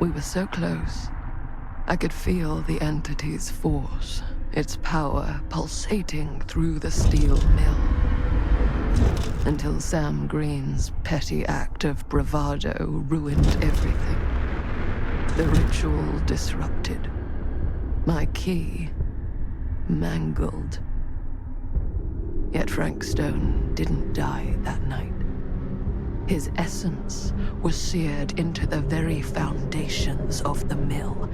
We were so close. I could feel the entity's force, its power pulsating through the steel mill. Until Sam Green's petty act of bravado ruined everything. The ritual disrupted. My key mangled. Yet Frank Stone didn't die that night. His essence was seared into the very foundations of the mill.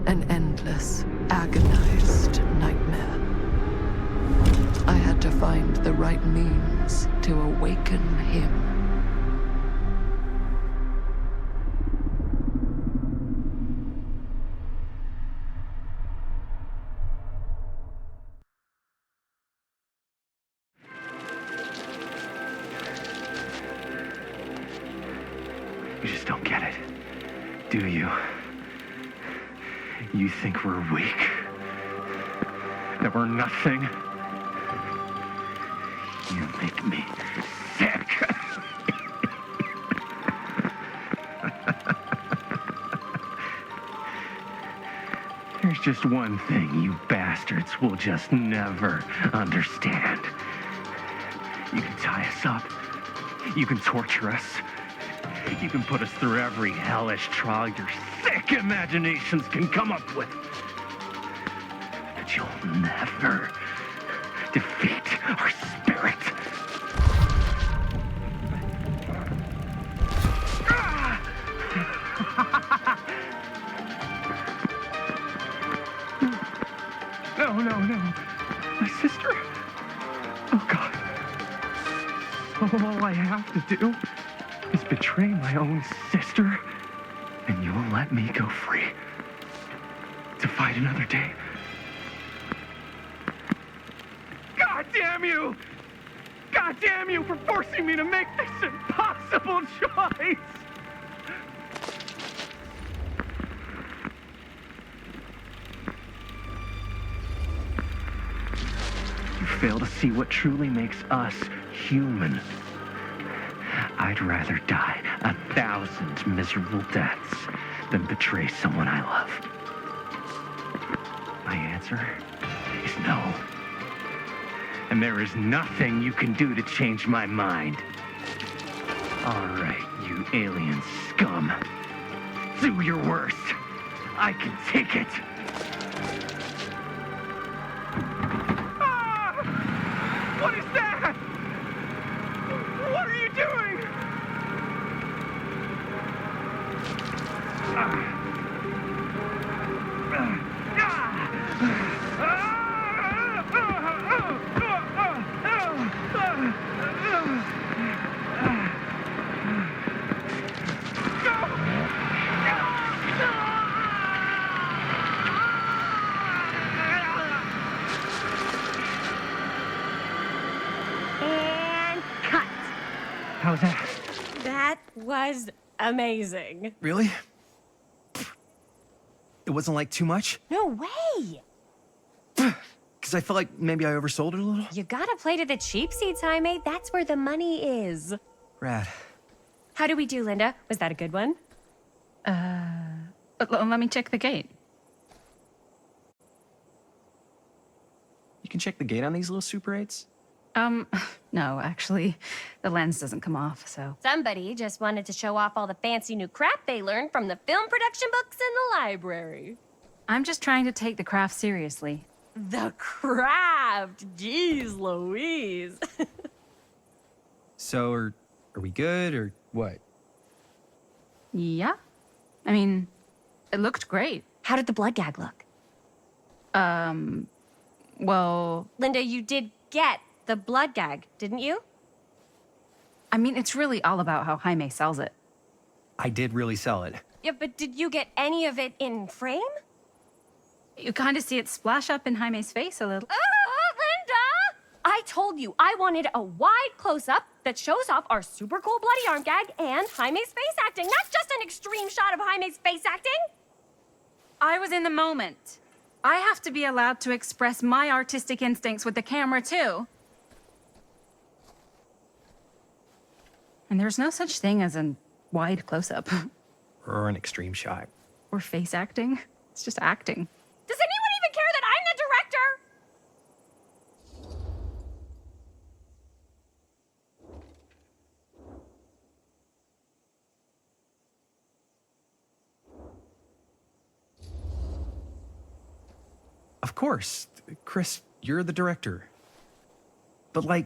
An endless, agonized nightmare. I had to find the right means to awaken him. You just don't get it, do you? You think we're weak? That we're nothing? You make me sick. There's just one thing you bastards will just never understand. You can tie us up. You can torture us. You can put us through every hellish trial your sick imaginations can come up with. But you'll never defeat our spirit. No. My sister? Oh, God. All I have to do is betray my own sister, and you'll let me go free to fight another day. God damn you! God damn you for forcing me to make this impossible choice! You fail to see what truly makes us human. I'd rather die 1,000 miserable deaths than betray someone I love. My answer is no. And there is nothing you can do to change my mind. All right, you alien scum. Do your worst. I can take it. Ah! What is that? What are you doing? And cut. How's that? That was amazing. Really? It wasn't like too much? No way. Because I felt like maybe I oversold it a little? You gotta play to the cheap seats, Jaime. That's where the money is. Rad. How did we do, Linda? Was that a good one? Let me check the gate. You can check the gate on these little Super 8s? No, actually, the lens doesn't come off, so. Somebody just wanted to show off all the fancy new crap they learned from the film production books in the library. I'm just trying to take the craft seriously. The craft! Jeez Louise. So, are we good, or what? Yeah? I mean, it looked great. How did the blood gag look? Well, Linda, you did get the blood gag, didn't you? I mean, it's really all about how Jaime sells it. I did really sell it. Yeah, but did you get any of it in frame? You kind of see it splash up in Jaime's face a little. Oh, Linda! I told you I wanted a wide close-up that shows off our super cool bloody arm gag and Jaime's face acting, not just an extreme shot of Jaime's face acting. I was in the moment. I have to be allowed to express my artistic instincts with the camera, too. And there's no such thing as a wide close-up. Or an extreme shot. Or face acting. It's just acting. Does anyone even care that I'm the director? Of course. Chris, you're the director. But, like,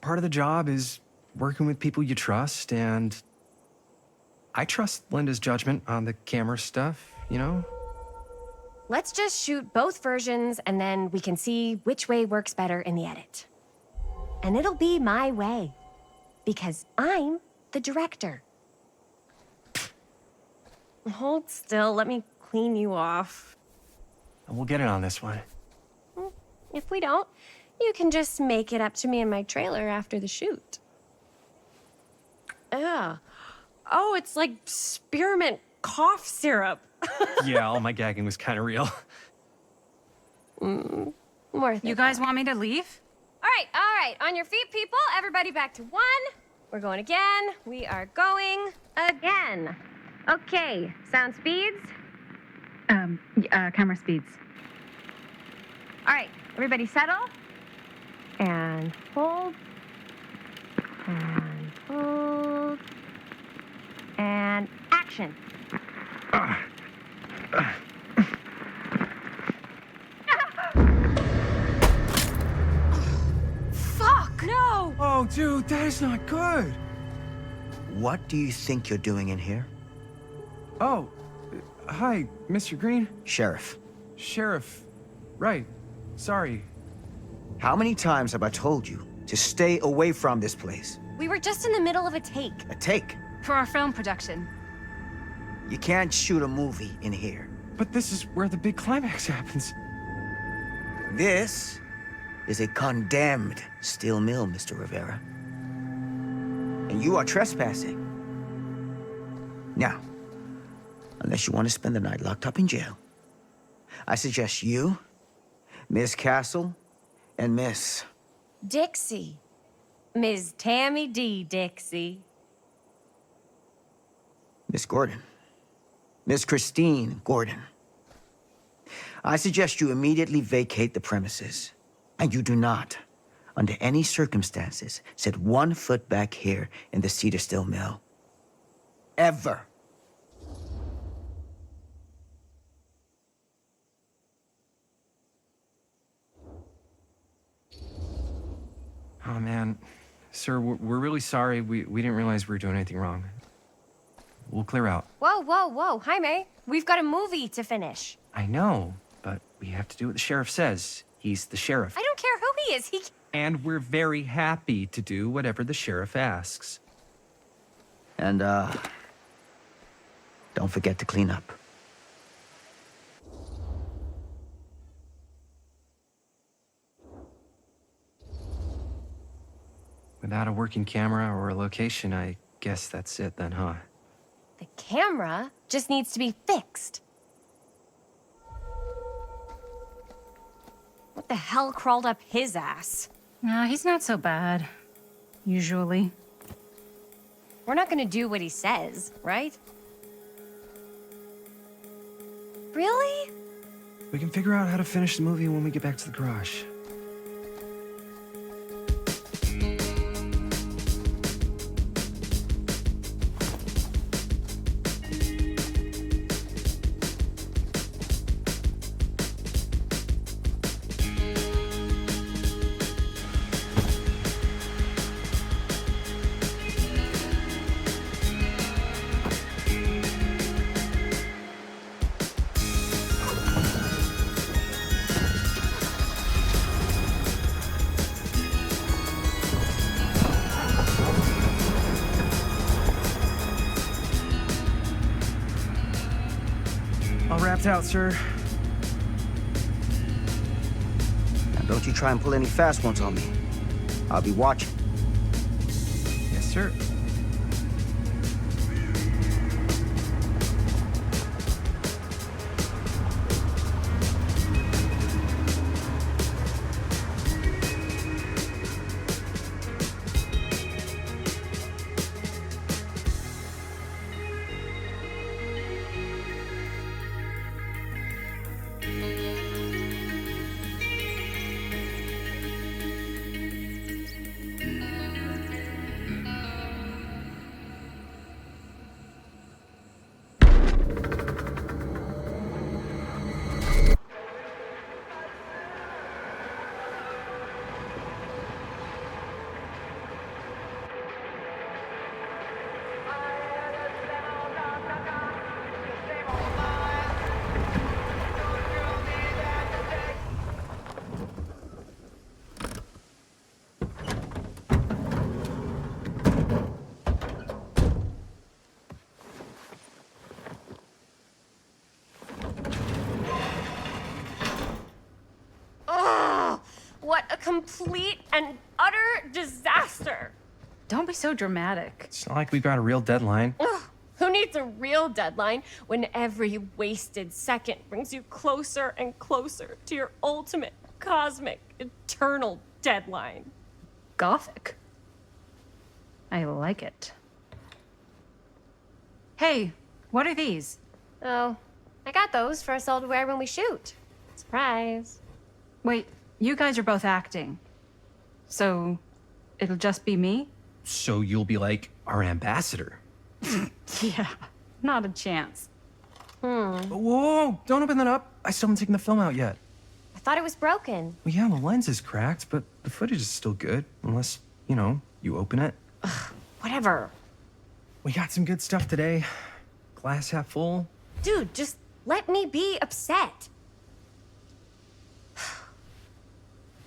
part of the job is working with people you trust, and I trust Linda's judgment on the camera stuff, you know? Let's just shoot both versions and then we can see which way works better in the edit. And it'll be my way. Because I'm the director. Hold still, let me clean you off. And we'll get it on this one. If we don't, you can just make it up to me in my trailer after the shoot. Ugh. Oh, it's like spearmint cough syrup. Yeah, all my gagging was kind of real. Worth You it. guys want me to leave? All right. On your feet, people. Everybody back to one. We're going again. We are going again. Okay, sound speeds. Camera speeds. All right, everybody settle. And hold. And hold. And action. Fuck! No! Oh, dude, that is not good. What do you think you're doing in here? Oh, hi, Mr. Green. Sheriff, Sheriff. Right. Sorry. how many times have I told you to stay away from this place? We were just in the middle of a take. A take. For our film production. You can't shoot a movie in here. But this is where the big climax happens. This is a condemned steel mill, Mr. Rivera. And you are trespassing. Now, unless you want to spend the night locked up in jail, I suggest you, Miss Castle, and Miss... Dixie. Ms. Tammy D. Dixie. Miss Gordon. Miss Christine Gordon. I suggest you immediately vacate the premises. And you do not, under any circumstances, set 1 foot back here in the Cedar Steel Mill. Ever. Oh, man. Sir, we're really sorry. We didn't realize we were doing anything wrong. We'll clear out. Whoa. Jaime, we've got a movie to finish. I know, but we have to do what the sheriff says. He's the sheriff. I don't care who he is. And we're very happy to do whatever the sheriff asks. And, don't forget to clean up. Without a working camera or a location, I guess that's it then, huh? The camera just needs to be fixed. What the hell crawled up his ass? No, he's not so bad. Usually. We're not gonna do what he says, right? Really? We can figure out how to finish the movie when we get back to the garage. All wrapped out, sir. Now, don't you try and pull any fast ones on me. I'll be watching. Yes, sir. complete and utter disaster. Don't be so dramatic. It's not like we've got a real deadline. Ugh, who needs a real deadline when every wasted second brings you closer and closer to your ultimate, cosmic, eternal deadline? Gothic. I like it. Hey, what are these? Oh, I got those for us all to wear when we shoot. Surprise. Wait, you guys are both acting. So, it'll just be me? So you'll be like our ambassador. Yeah, not a chance. Whoa, don't open that up. I still haven't taken the film out yet. I thought it was broken. Well, yeah, the lens is cracked, but the footage is still good. Unless, you open it. Whatever. We got some good stuff today. Glass half full. Dude, just let me be upset.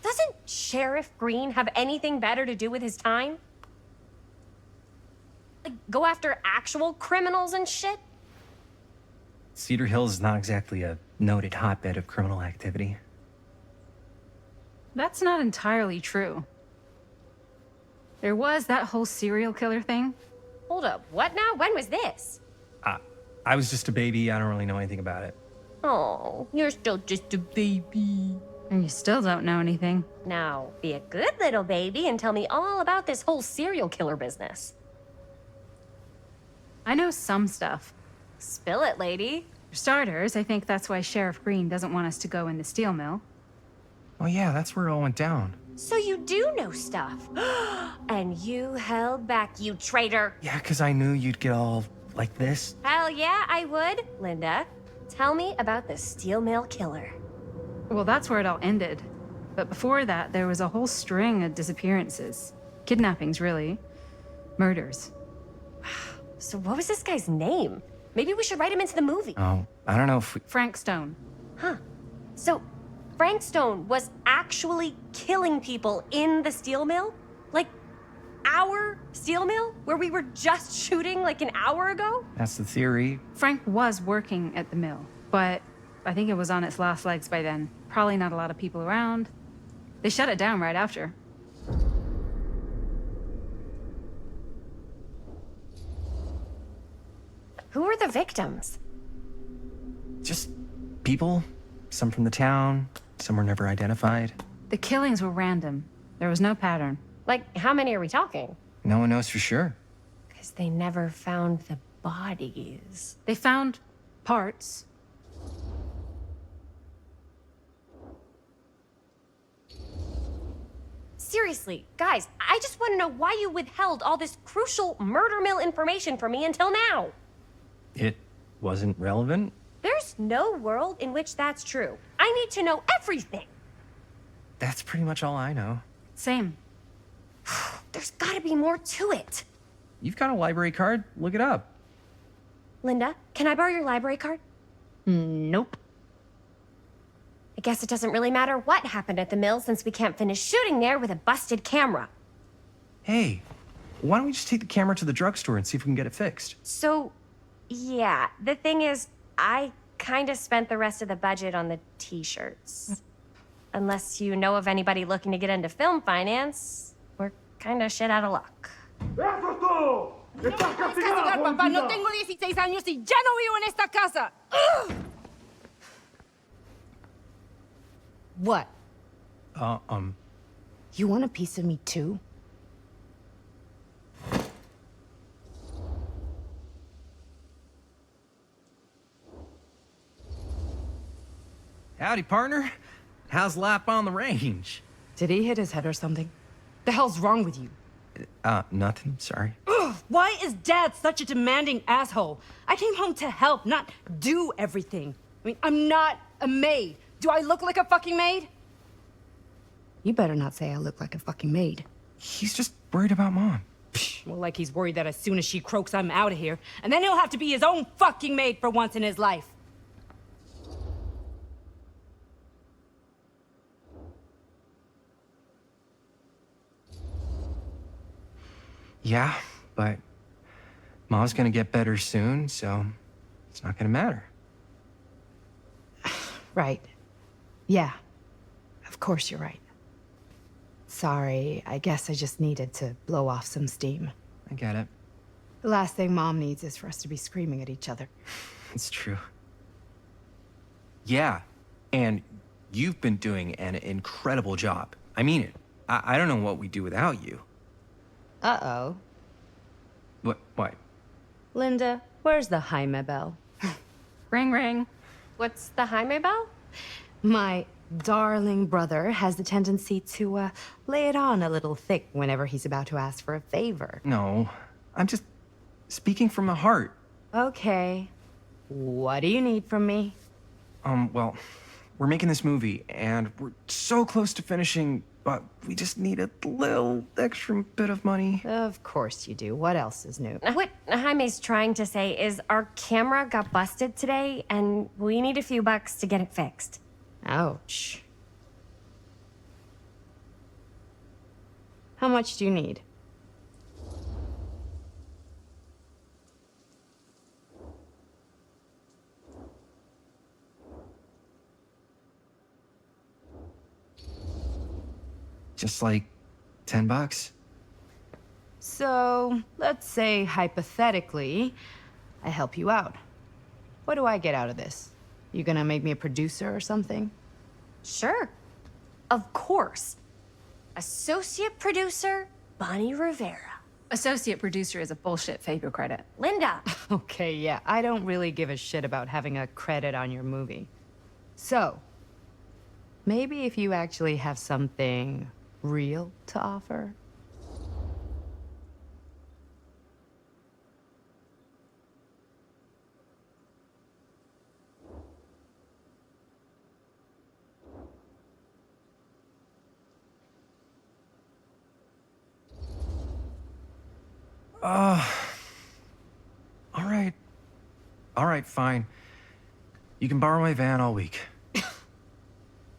Doesn't Sheriff Green have anything better to do with his time? Like, go after actual criminals and shit? Cedar Hills is not exactly a noted hotbed of criminal activity. That's not entirely true. There was that whole serial killer thing. Hold up, what now? When was this? I was just a baby. I don't really know anything about it. Oh, you're still just a baby. And you still don't know anything. Now, be a good little baby and tell me all about this whole serial killer business. I know some stuff. Spill it, lady. For starters, I think that's why Sheriff Green doesn't want us to go in the steel mill. Oh yeah, that's where it all went down. So you do know stuff. And you held back, you traitor. Yeah, because I knew you'd get all like this. Hell yeah, I would. Linda, tell me about the steel mill killer. Well, that's where it all ended. But before that, there was a whole string of disappearances. Kidnappings, really. Murders. So what was this guy's name? Maybe we should write him into the movie. Oh, I don't know if we... Frank Stone. Huh. So Frank Stone was actually killing people in the steel mill? Like, our steel mill? Where we were just shooting like an hour ago? That's the theory. Frank was working at the mill, but I think it was on its last legs by then. Probably not a lot of people around. They shut it down right after. Who were the victims? Just people. Some from the town. Some were never identified. The killings were random. There was no pattern. Like, how many are we talking? No one knows for sure. Because they never found the bodies. They found parts. Seriously, guys, I just want to know why you withheld all this crucial murder mill information from me until now. It wasn't relevant? There's no world in which that's true. I need to know everything. That's pretty much all I know. Same. There's gotta be more to it. You've got a library card. Look it up. Linda, can I borrow your library card? Nope. I guess it doesn't really matter what happened at the mill since we can't finish shooting there with a busted camera. Hey, why don't we just take the camera to the drugstore and see if we can get it fixed? So, yeah, the thing is, I kinda spent the rest of the budget on the t-shirts. Unless you know of anybody looking to get into film finance, we're kinda shit out of luck. ¡Eso es todo! ¡Estás castigado, Papá, no tengo 16 años y ya no vivo en esta casa. Ugh. What? You want a piece of me too? Howdy, partner. How's lap on the range? Did he hit his head or something? The hell's wrong with you? Nothing. Sorry. Ugh, why is Dad such a demanding asshole? I came home to help, not do everything. I mean, I'm not a maid. Do I look like a fucking maid? You better not say I look like a fucking maid. He's just worried about Mom. Well, like he's worried that as soon as she croaks, I'm out of here. And then he'll have to be his own fucking maid for once in his life. Yeah, but Mom's gonna get better soon, so it's not gonna matter. Right. Yeah. Of course you're right. Sorry, I guess I just needed to blow off some steam. I get it. The last thing Mom needs is for us to be screaming at each other. It's true. Yeah, and you've been doing an incredible job. I mean it. I don't know what we'd do without you. Uh-oh. What? Linda, where's the Jaime bell? Ring, ring. What's the Jaime bell? My darling brother has the tendency to, lay it on a little thick whenever he's about to ask for a favor. No, I'm just speaking from the heart. Okay. What do you need from me? Well, we're making this movie, and we're so close to finishing, but we just need a little extra bit of money. Of course you do. What else is new? What Jaime's trying to say is our camera got busted today, and we need a few bucks to get it fixed. Ouch. How much do you need? Just like $10. So, let's say hypothetically, I help you out. What do I get out of this? You gonna make me a producer or something? Sure. Of course. Associate producer, Bonnie Rivera. Associate producer is a bullshit favor credit. Linda. Okay, yeah, I don't really give a shit about having a credit on your movie. So, maybe if you actually have something real to offer? All right, fine. You can borrow my van all week.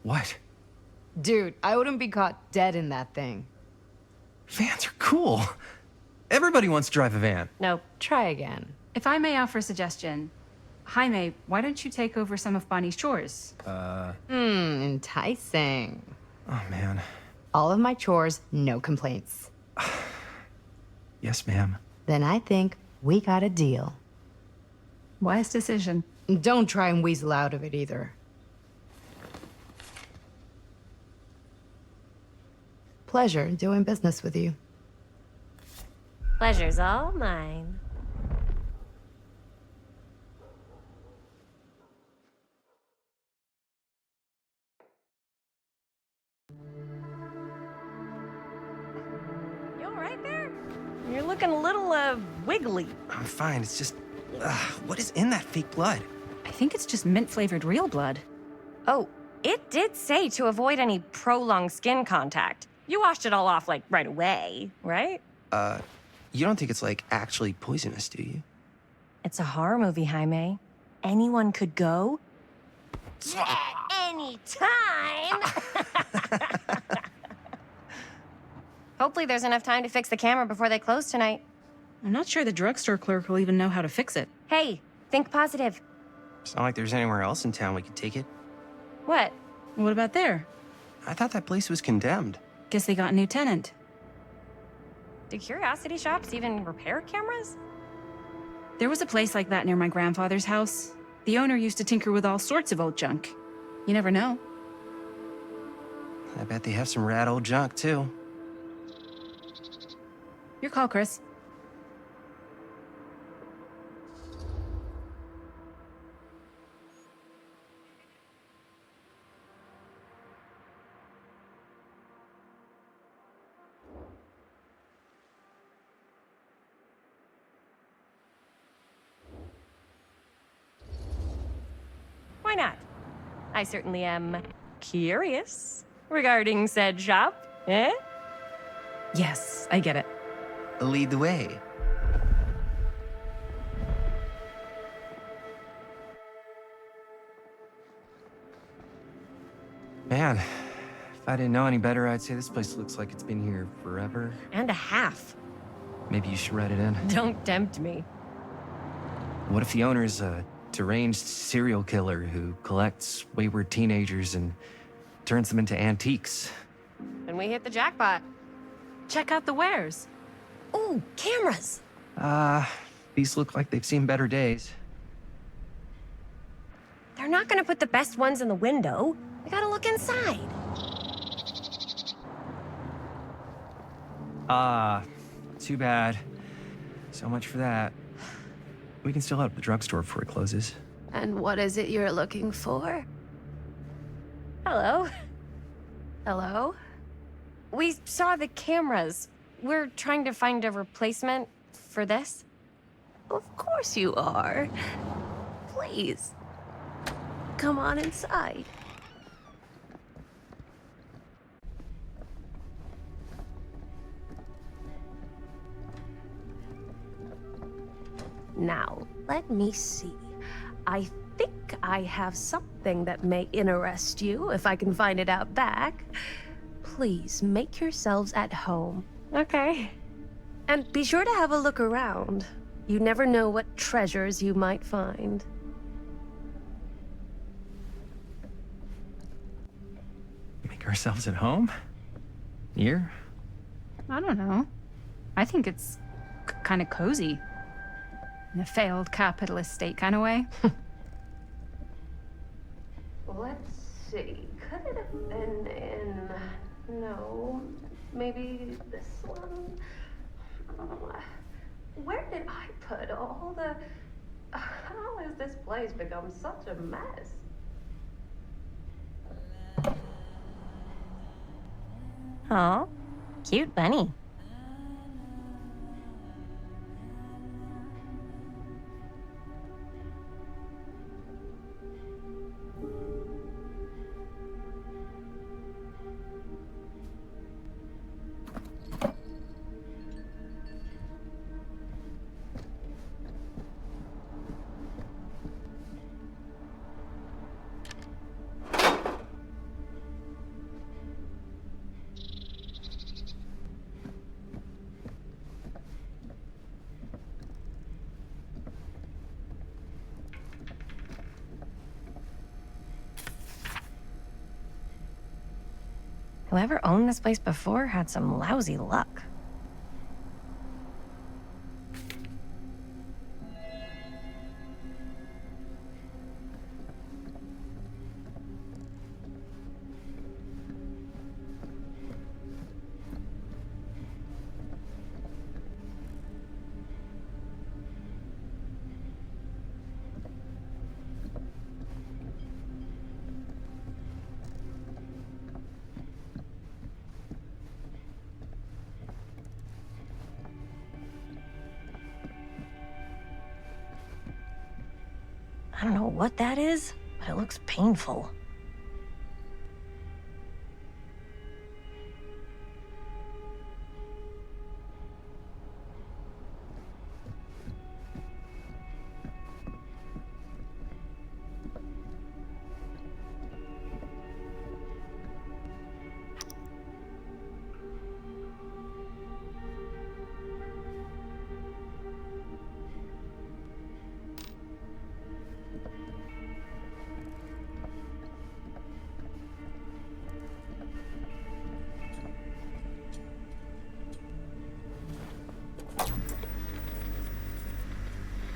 What? Dude, I wouldn't be caught dead in that thing. Vans are cool. Everybody wants to drive a van. Nope. Try again. If I may offer a suggestion, Jaime, why don't you take over some of Bonnie's chores? Enticing. Oh, man. All of my chores, no complaints. Yes, ma'am. Then I think we got a deal. Wise decision. Don't try and weasel out of it either. Pleasure doing business with you. Pleasure's all mine. You all right there? You're looking a little, wiggly. I'm fine. It's just, what is in that fake blood? I think it's just mint-flavored real blood. Oh, it did say to avoid any prolonged skin contact. You washed it all off, like, right away, right? You don't think it's, like, actually poisonous, do you? It's a horror movie, Jaime. Anyone could go. Anytime! Hopefully there's enough time to fix the camera before they close tonight. I'm not sure the drugstore clerk will even know how to fix it. Hey, think positive. It's not like there's anywhere else in town we could take it. What? What about there? I thought that place was condemned. Guess they got a new tenant. Do curiosity shops even repair cameras? There was a place like that near my grandfather's house. The owner used to tinker with all sorts of old junk. You never know. I bet they have some rad old junk, too. Your call, Chris. Why not? I certainly am curious regarding said shop, eh? Yes, I get it. Lead the way. Man, if I didn't know any better, I'd say this place looks like it's been here forever. And a half. Maybe you should write it in. Don't tempt me. What if the owner's a deranged serial killer who collects wayward teenagers and turns them into antiques? and we hit the jackpot. Check out the wares. Ooh, cameras. These look like they've seen better days. They're not gonna put the best ones in the window. We gotta look inside. Too bad. So much for that. We can still head up the drugstore before it closes. And what is it you're looking for? Hello. Hello? We saw the cameras. We're trying to find a replacement for this. Of course you are. Please. Come on inside. Now, let me see. I think I have something that may interest you, if I can find it out back. Please make yourselves at home. Okay. And be sure to have a look around. You never know what treasures you might find. Make ourselves at home? Here? I don't know. I think it's kind of cozy. In a failed capitalist state kind of way. Let's see. Could it have been in... No. Maybe this one? Where did I put all the... How has this place become such a mess? Oh, cute bunny. Whoever owned this place before had some lousy luck. I don't know what that is, but it looks painful.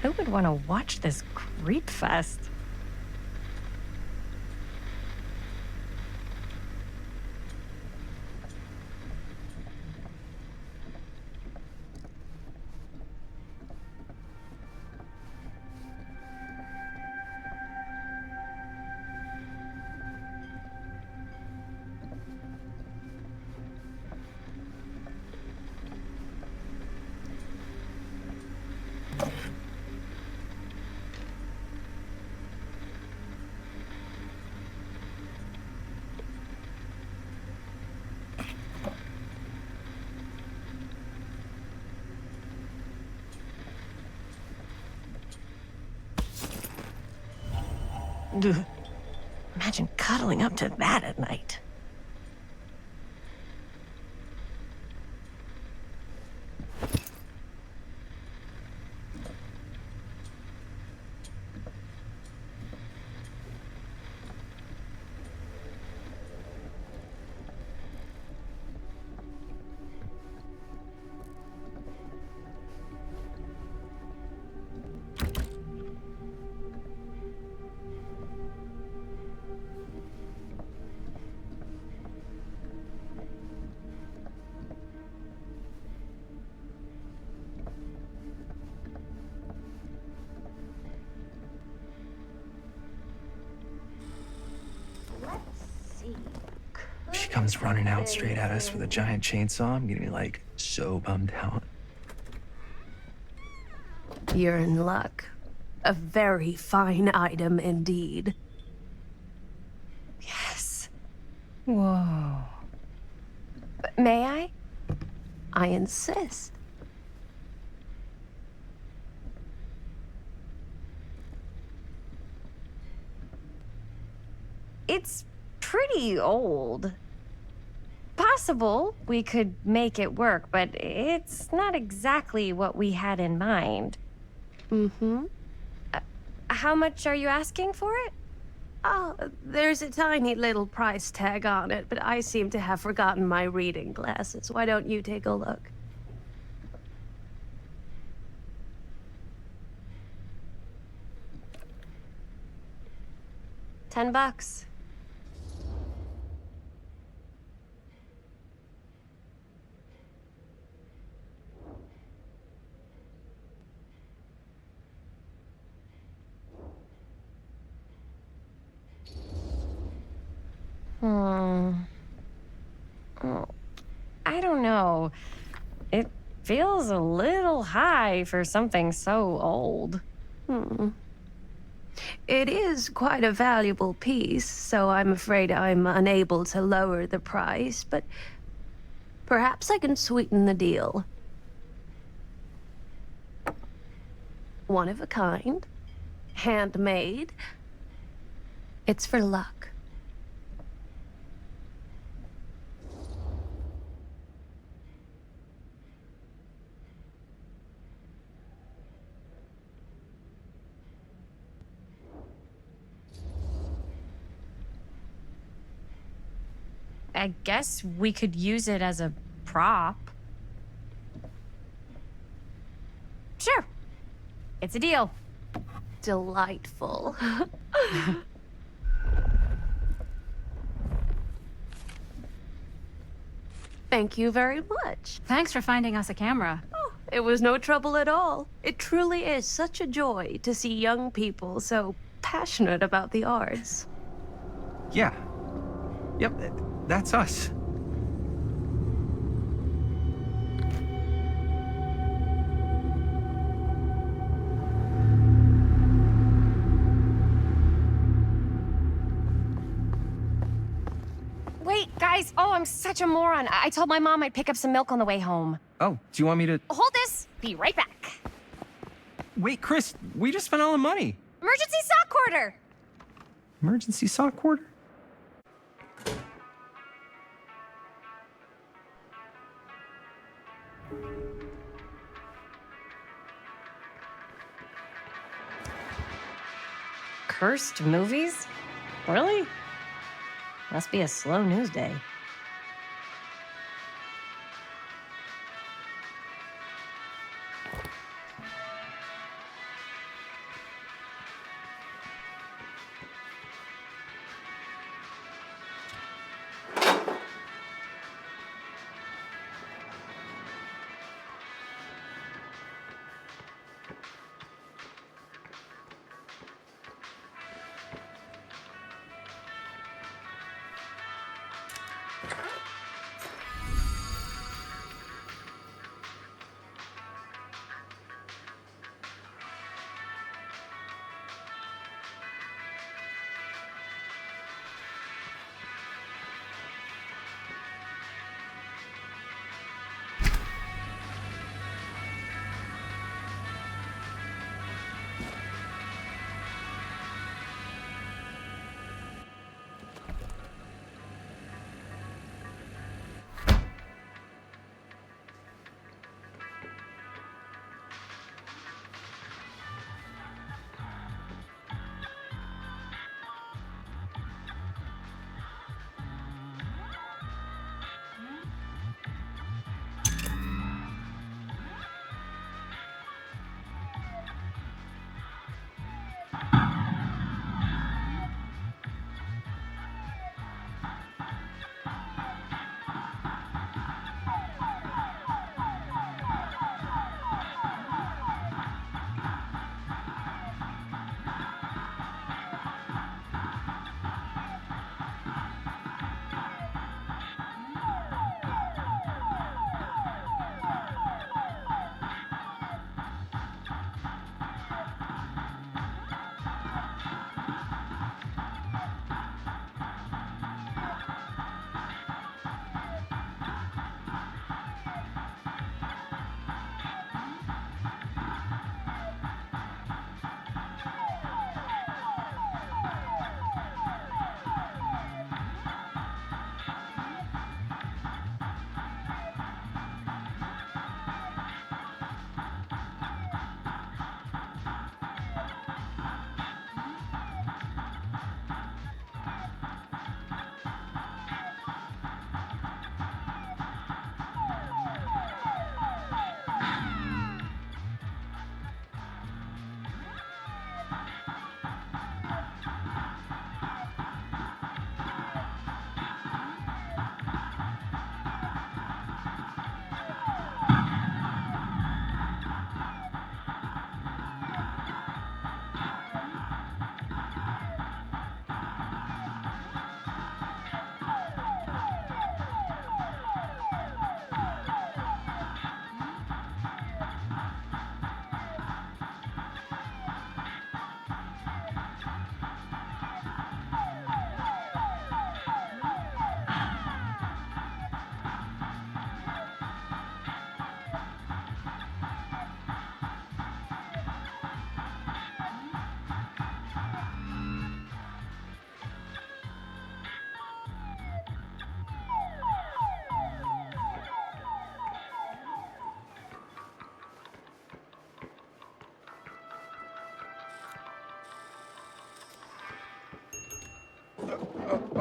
Who would want to watch this creep fest? Ugh. Imagine cuddling up to that at night. comes running out straight at us with a giant chainsaw, I'm gonna be like so bummed out. You're in luck. A very fine item indeed. Yes. Whoa. May I? I insist. It's pretty old. Possible we could make it work, but it's not exactly what we had in mind. Mm-hmm. How much are you asking for it? Oh, there's a tiny little price tag on it, but I seem to have forgotten my reading glasses. Why don't you take a look? $10. Oh, I don't know. It feels a little high for something so old. It is quite a valuable piece, so I'm afraid I'm unable to lower the price, but perhaps I can sweeten the deal. One of a kind, handmade. It's for luck. I guess we could use it as a prop. Sure. It's a deal. Delightful. Thank you very much. Thanks for finding us a camera. Oh, it was no trouble at all. It truly is such a joy to see young people so passionate about the arts. Yeah. Yep, that's us. Wait, guys. Oh, I'm such a moron. I told my mom I'd pick up some milk on the way home. Oh, do you want me to... Hold this. Be right back. Wait, Chris, we just spent all the money. Emergency sock order. Emergency sock order? Cursed movies? Really? Must be a slow news day.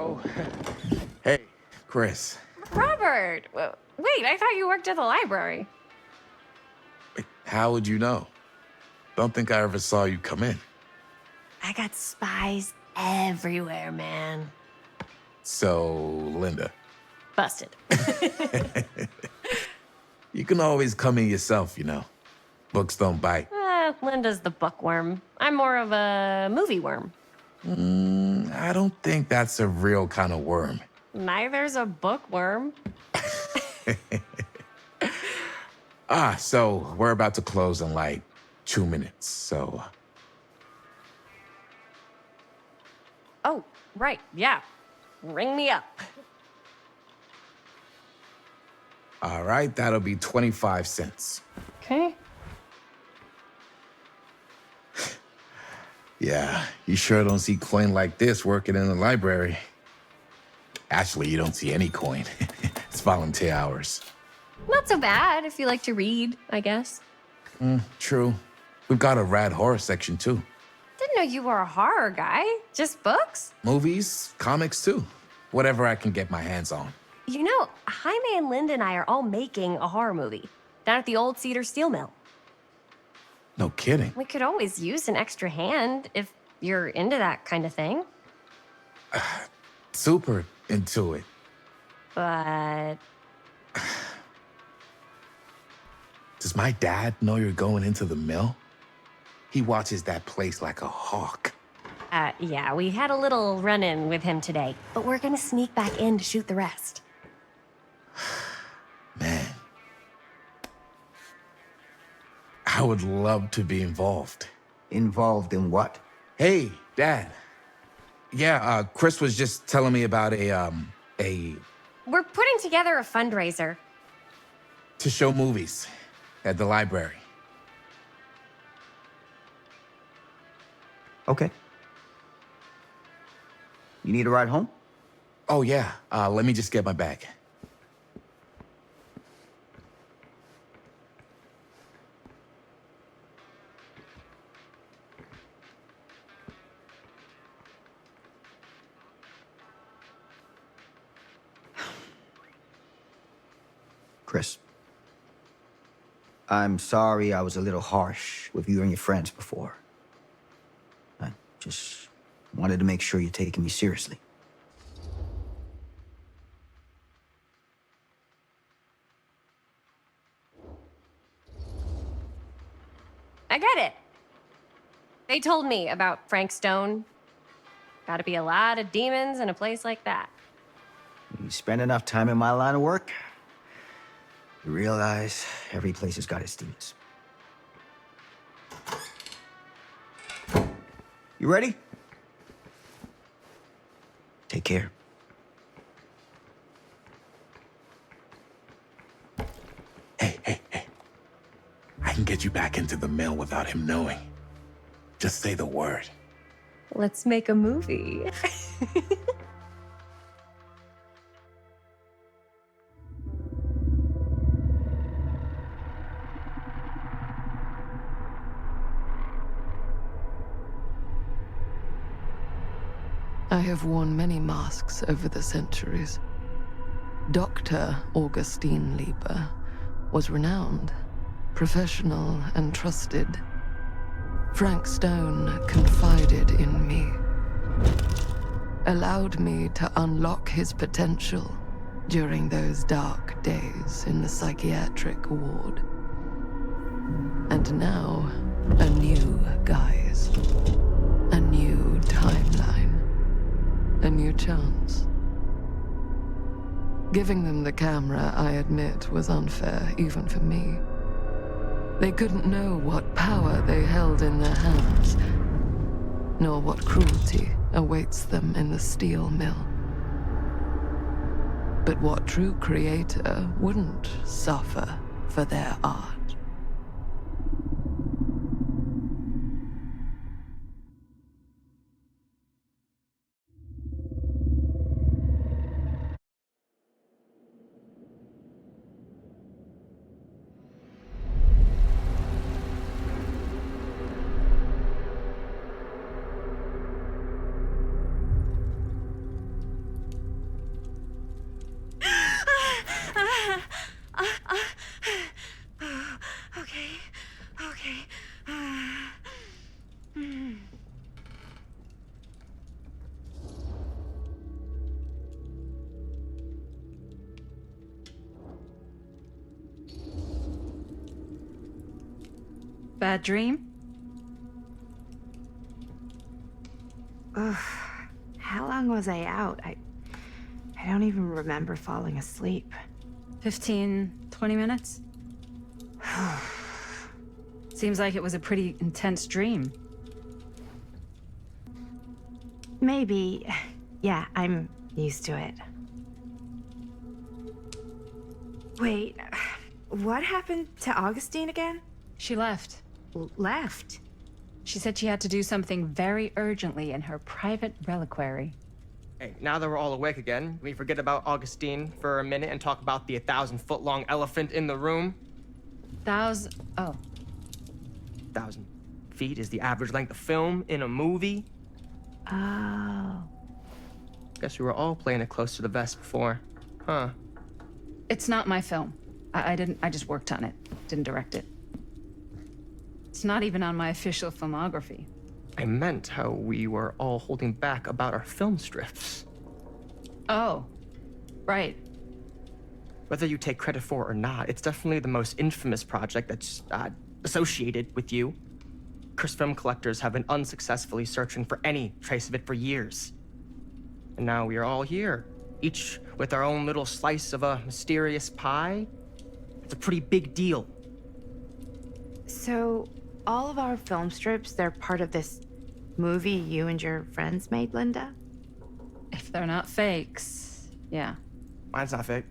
Oh, hey, Chris. Robert! Wait, I thought you worked at the library. How would you know? Don't think I ever saw you come in. I got spies everywhere, man. So, Linda, Busted. you can always come in yourself, you know. Books don't bite. Linda's the bookworm. I'm more of a movie worm. I don't think that's a real kind of worm. Neither's a bookworm. So we're about to close in like 2 minutes, so... Oh, right, yeah. Ring me up. All right, that'll be 25 cents. Okay. Yeah, you sure don't see coin like this working in the library. Actually, you don't see any coin. It's volunteer hours. Not so bad if you like to read, I guess. True. We've got a rad horror section, too. Didn't know you were a horror guy. Just books? Movies, comics, too. Whatever I can get my hands on. You know, Jaime and Linda and I are all making a horror movie down at the old Cedar Steel Mill. No kidding. We could always use an extra hand if you're into that kind of thing. Super into it. But Does my dad know you're going into the mill? He watches that place like a hawk. Yeah, we had a little run-in with him today, but we're gonna sneak back in to shoot the rest. Man. I would love to be involved. Involved in what? Hey, Dad. Yeah, Chris was just telling me about a... We're putting together a fundraiser. to show movies at the library. Okay. You need a ride home? Oh, yeah. Let me just get my bag. Chris, I'm sorry I was a little harsh with you and your friends before. I just wanted to make sure you're taking me seriously. I get it. They told me about Frank Stone. Gotta be a lot of demons in a place like that. You spend enough time in my line of work, you realize every place has got its demons. You ready? Take care. Hey. I can get you back into the mill without him knowing. Just say the word. Let's make a movie. I have worn many masks over the centuries. Dr. Augustine Lieber was renowned, professional, and trusted. Frank Stone confided in me, allowed me to unlock his potential during those dark days in the psychiatric ward. And now, a new guise, a new timeline, a new chance. Giving them the camera, I admit, was unfair even for me. They couldn't know what power they held in their hands, nor what cruelty awaits them in the steel mill. But what true creator wouldn't suffer for their art? Bad dream? Ugh. How long was I out? I don't even remember falling asleep. 15, 20 minutes? Seems like it was a pretty intense dream. Maybe. Yeah, I'm used to it. Wait, what happened to Augustine again? She left. Left? She said she had to do something very urgently in her private reliquary. Hey, now that we're all awake again, can we forget about Augustine for a minute and talk about the 1,000-foot-long elephant in the room? Oh. 1,000 feet is the average length of film in a movie. Oh. Guess we were all playing it close to the vest before, huh? It's not my film. I just worked on it. Didn't direct it. It's not even on my official filmography. I meant how we were all holding back about our film strips. Oh, right. Whether you take credit for it or not, it's definitely the most infamous project that's associated with you. Cursed film collectors have been unsuccessfully searching for any trace of it for years. And now we are all here, each with our own little slice of a mysterious pie. It's a pretty big deal. So, all of our film strips, they're part of this movie you and your friends made, Linda? If they're not fakes, yeah. Mine's not fake.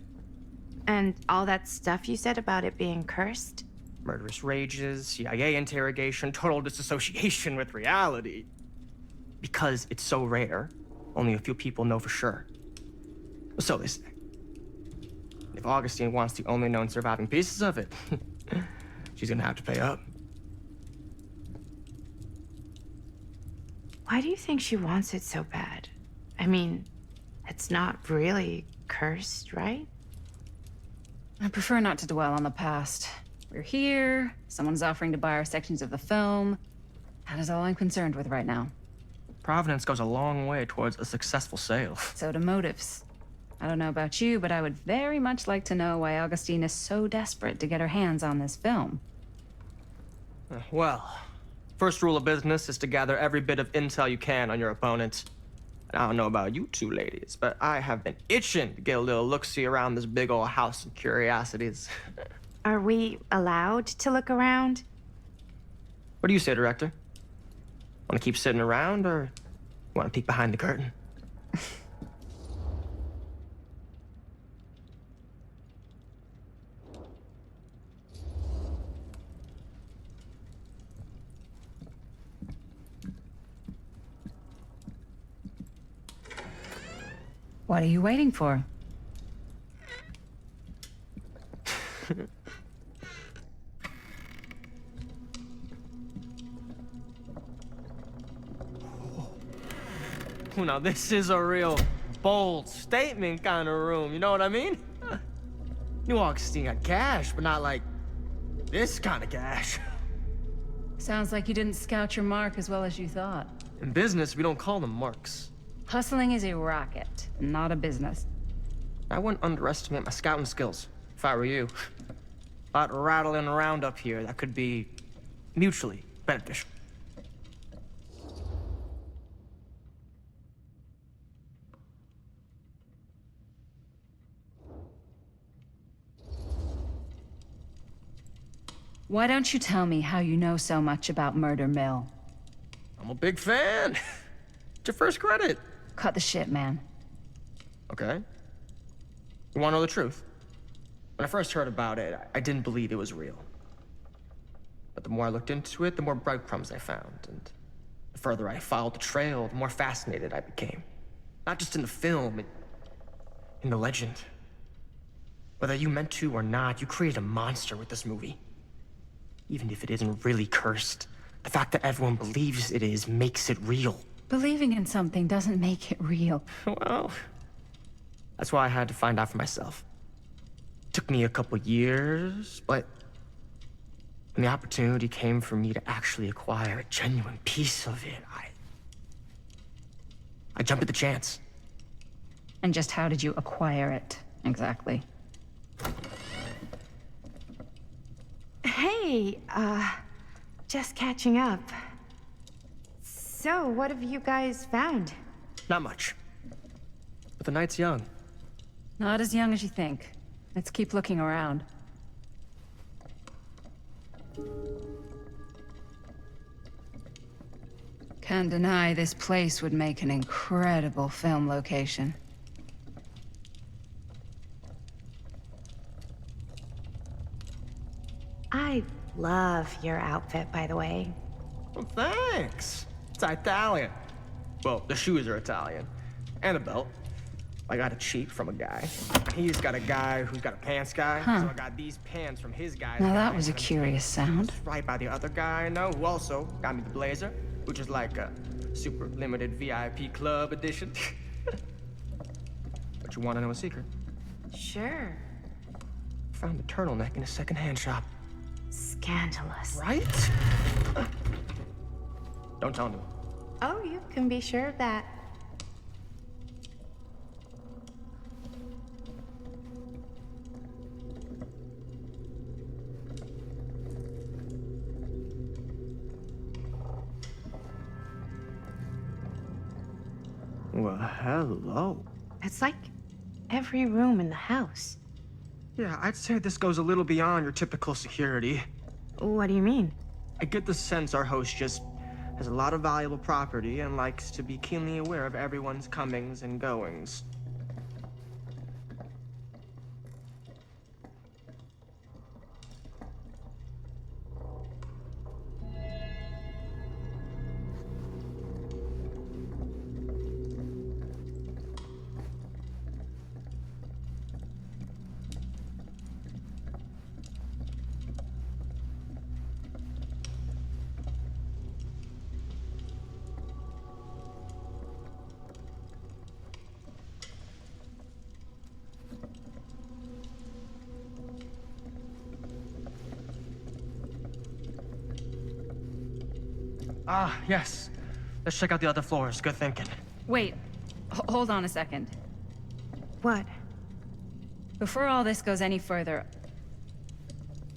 And all that stuff you said about it being cursed? Murderous rages, CIA interrogation, total disassociation with reality. Because it's so rare, only a few people know for sure. So they say. If Augustine wants the only known surviving pieces of it, she's gonna have to pay up. Why do you think she wants it so bad? I mean, it's not really cursed, right? I prefer not to dwell on the past. We're here, someone's offering to buy our sections of the film. That is all I'm concerned with right now. Providence goes a long way towards a successful sale. So do motives. I don't know about you, but I would very much like to know why Augustine is so desperate to get her hands on this film. Well, first rule of business is to gather every bit of intel you can on your opponent. And I don't know about you two ladies, but I have been itching to get a little look-see around this big old house of curiosities. Are we allowed to look around? What do you say, director? Want to keep sitting around, or want to peek behind the curtain? What are you waiting for? Well, now this is a real bold statement kind of room, you know what I mean? New Augustine got cash, but not like this kind of cash. Sounds like you didn't scout your mark as well as you thought. In business, we don't call them marks. Hustling is a racket, not a business. I wouldn't underestimate my scouting skills, if I were you. A lot rattling around up here that could be mutually beneficial. Why don't you tell me how you know so much about Murder Mill? I'm a big fan. It's your first credit. Cut the shit, man. Okay. You want to know the truth? When I first heard about it, I didn't believe it was real. But the more I looked into it, the more breadcrumbs I found. And the further I followed the trail, the more fascinated I became. Not just in the film, in the legend. Whether you meant to or not, you created a monster with this movie. Even if it isn't really cursed, the fact that everyone believes it is makes it real. Believing in something doesn't make it real. Well, that's why I had to find out for myself. Took me a couple years, but when the opportunity came for me to actually acquire a genuine piece of it, I jumped at the chance. And just how did you acquire it, exactly? Hey, Just catching up. So, what have you guys found? Not much. But the night's young. Not as young as you think. Let's keep looking around. Can't deny this place would make an incredible film location. I love your outfit, by the way. Well, thanks. It's Italian. Well, the shoes are Italian. And a belt. I got a cheat from a guy. He's got a guy who's got a pants guy. Huh. So I got these pants from his guy. Now that was a curious sound. Right by the other guy I know, who also got me the blazer, which is like a super limited VIP club edition. But you want to know a secret? Sure. Found the turtleneck in a secondhand shop. Scandalous. Right? Don't tell anyone. Oh, you can be sure of that. Well, hello. It's like every room in the house. Yeah, I'd say this goes a little beyond your typical security. What do you mean? I get the sense our host just has a lot of valuable property and likes to be keenly aware of everyone's comings and goings. Ah, yes. Let's check out the other floors. Good thinking. Wait, hold on a second. What? Before all this goes any further,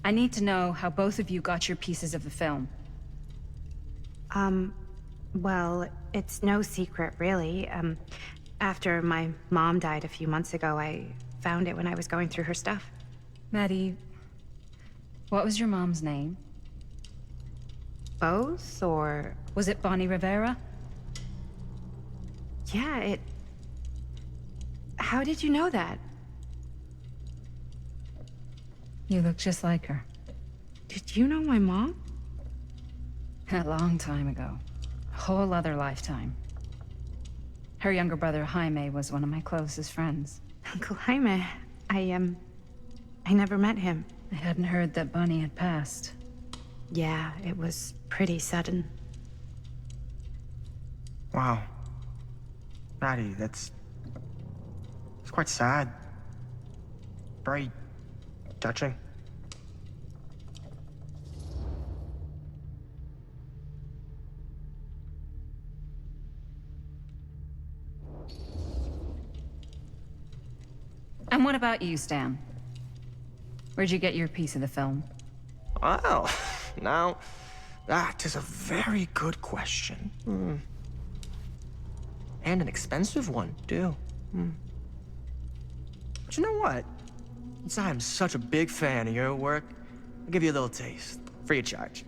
I need to know how both of you got your pieces of the film. Well, it's no secret, really. After my mom died a few months ago, I found it when I was going through her stuff. Maddie, what was your mom's name? Both, or... Was it Bonnie Rivera? Yeah, How did you know that? You look just like her. Did you know my mom? A long time ago. A whole other lifetime. Her younger brother, Jaime, was one of my closest friends. Uncle Jaime, I never met him. I hadn't heard that Bonnie had passed. Yeah, it was pretty sudden. Wow. Maddie, it's quite sad. Very touching. And what about you, Stan? Where'd you get your piece of the film? Well, now, that is a very good question. And an expensive one, too. But you know what? Since I am such a big fan of your work, I'll give you a little taste, free of charge.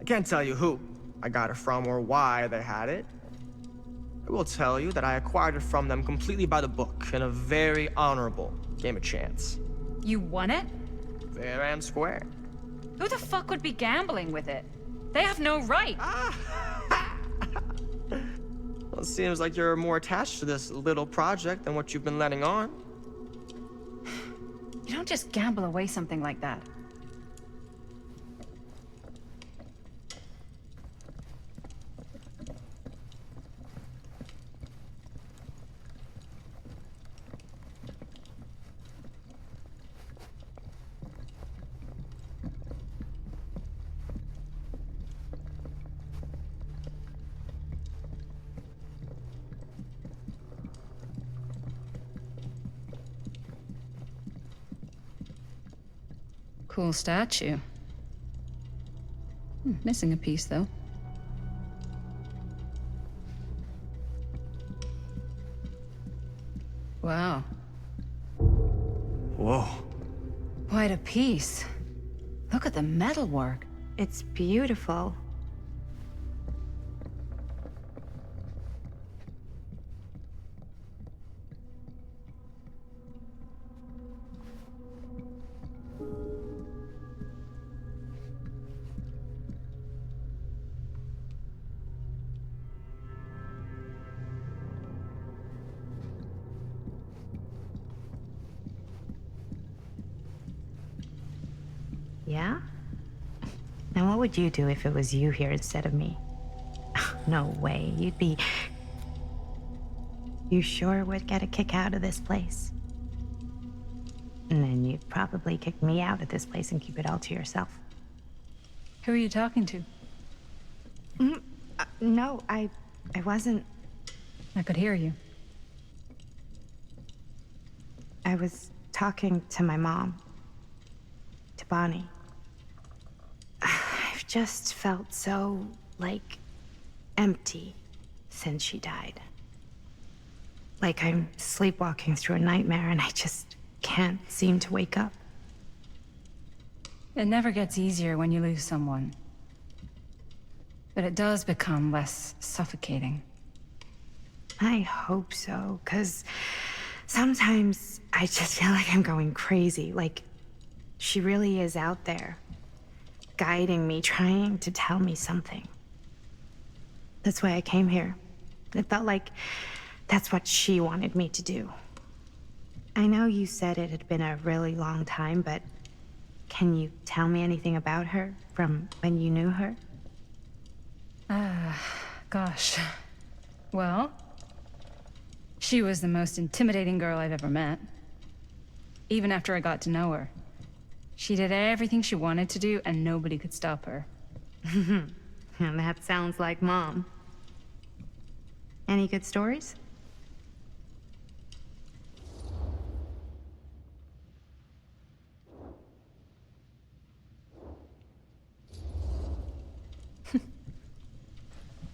I can't tell you who I got it from or why they had it. I will tell you that I acquired it from them completely by the book in a very honorable game of chance. You won it? Fair and square. Who the fuck would be gambling with it? They have no right. Well, it seems like you're more attached to this little project than what you've been letting on. You don't just gamble away something like that. Cool statue. Missing a piece, though. Wow. Whoa. Quite a piece. Look at the metalwork. It's beautiful. Yeah? Now, what would you do if it was you here instead of me? No way. You'd be... You sure would get a kick out of this place. And then you'd probably kick me out of this place and keep it all to yourself. Who are you talking to? No, I wasn't... I could hear you. I was talking to my mom. To Bonnie. I've just felt so, like, empty since she died. Like I'm sleepwalking through a nightmare and I just can't seem to wake up. It never gets easier when you lose someone. But it does become less suffocating. I hope so, 'cause sometimes I just feel like I'm going crazy. Like, she really is out there, guiding me, trying to tell me something. That's why I came here. It felt like that's what she wanted me to do. I know you said it had been a really long time, but can you tell me anything about her from when you knew her? Gosh. Well, she was the most intimidating girl I've ever met. Even after I got to know her. She did everything she wanted to do, and nobody could stop her. And that sounds like Mom. Any good stories?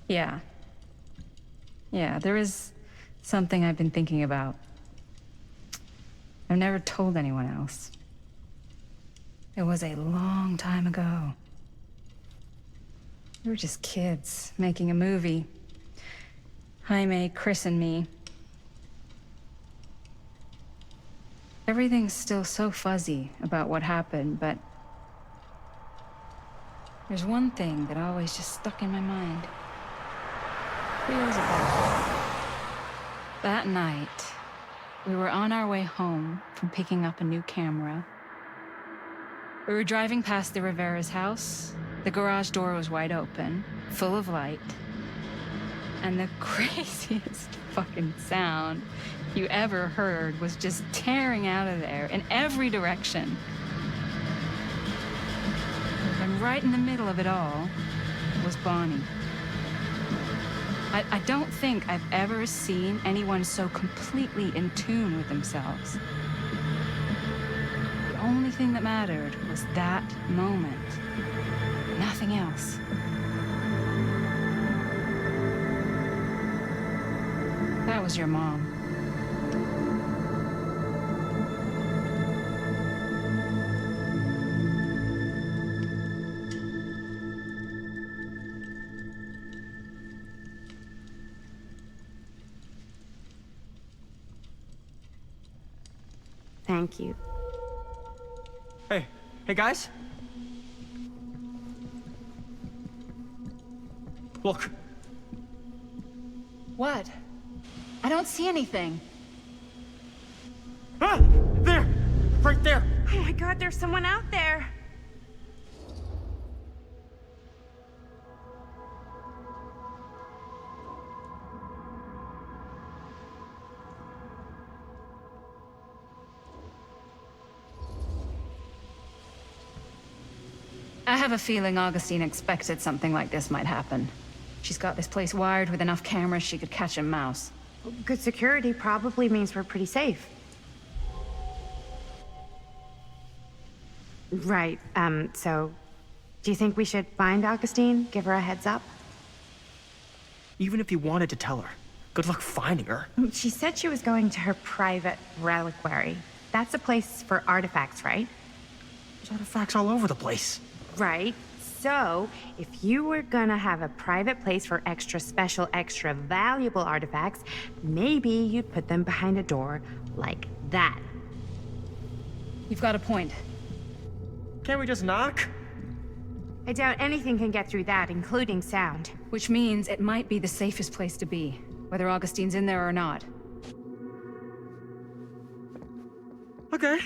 Yeah. Yeah, there is something I've been thinking about. I've never told anyone else. It was a long time ago. We were just kids, making a movie. Jaime, Chris, and me. Everything's still so fuzzy about what happened, but there's one thing that always just stuck in my mind. Feels about that night, we were on our way home from picking up a new camera. We were driving past the Rivera's house. The garage door was wide open, full of light. And the craziest fucking sound you ever heard was just tearing out of there in every direction. And right in the middle of it all was Bonnie. I don't think I've ever seen anyone so completely in tune with themselves. The only thing that mattered was that moment. Nothing else. That was your mom. Thank you. Hey, guys. Look. What? I don't see anything. Ah! There! Right there! Oh my God, there's someone out there. I have a feeling Augustine expected something like this might happen. She's got this place wired with enough cameras she could catch a mouse. Good security probably means we're pretty safe. Right, so Do you think we should find Augustine? Give her a heads up? Even if you wanted to tell her, good luck finding her. She said she was going to her private reliquary. That's a place for artifacts, right? There's artifacts all over the place. Right. So, if you were gonna have a private place for extra special, extra valuable artifacts, maybe you'd put them behind a door like that. You've got a point. Can't we just knock? I doubt anything can get through that, including sound. Which means it might be the safest place to be, whether Augustine's in there or not. Okay.